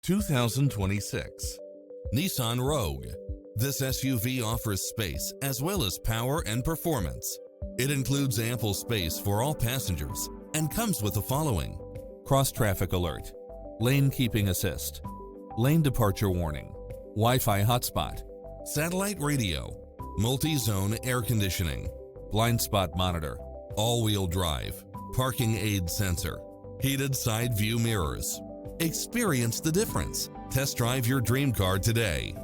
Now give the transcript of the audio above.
2026 Nissan Rogue. This SUV offers space as well as power and performance. It includes ample space for all passengers and comes with the following: cross-traffic alert, lane keeping assist, lane departure warning, Wi-Fi hotspot, satellite radio, multi-zone air conditioning, blind spot monitor, all-wheel drive, parking aid sensor, heated side view mirrors. Experience the difference. Test drive your dream car today.